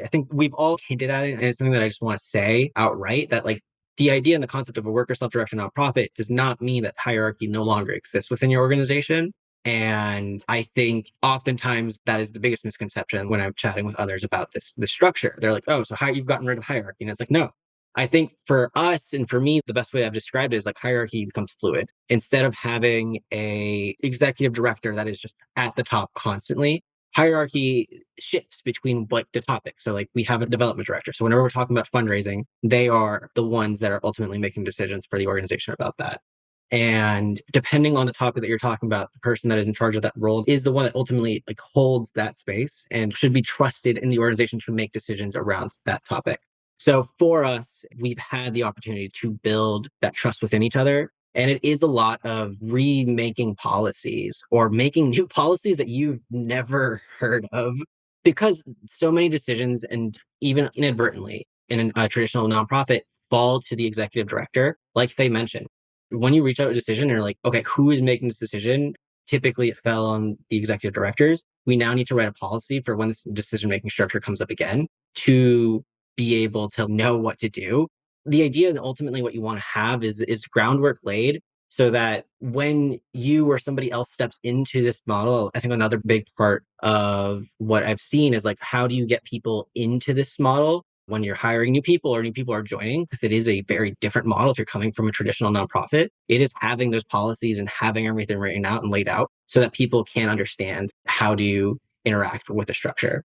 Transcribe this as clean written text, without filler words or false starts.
I think we've all hinted at it, and it's something that I just want to say outright that like the idea and the concept of a worker self-directed nonprofit does not mean that hierarchy no longer exists within your organization. And I think oftentimes that is the biggest misconception when I'm chatting with others about this structure. They're like, oh, so you've gotten rid of hierarchy. And it's like, no. I think for us and for me, the best way I've described it is like hierarchy becomes fluid. Instead of having a executive director that is just at the top constantly, hierarchy shifts between like the topics. So like we have a development director. So whenever we're talking about fundraising, they are the ones that are ultimately making decisions for the organization about that. And depending on the topic that you're talking about, the person that is in charge of that role is the one that ultimately like holds that space and should be trusted in the organization to make decisions around that topic. So for us, we've had the opportunity to build that trust within each other. And it is a lot of remaking policies or making new policies that you've never heard of because so many decisions and even inadvertently in a traditional nonprofit fall to the executive director. Like Faye mentioned, when you reach out a decision and you're like, okay, who is making this decision? Typically it fell on the executive directors. We now need to write a policy for when this decision making structure comes up again to be able to know what to do. The idea and ultimately what you want to have is groundwork laid so that when you or somebody else steps into this model, I think another big part of what I've seen is like, how do you get people into this model when you're hiring new people or new people are joining? Because it is a very different model if you're coming from a traditional nonprofit. It is having those policies and having everything written out and laid out so that people can understand how to interact with the structure.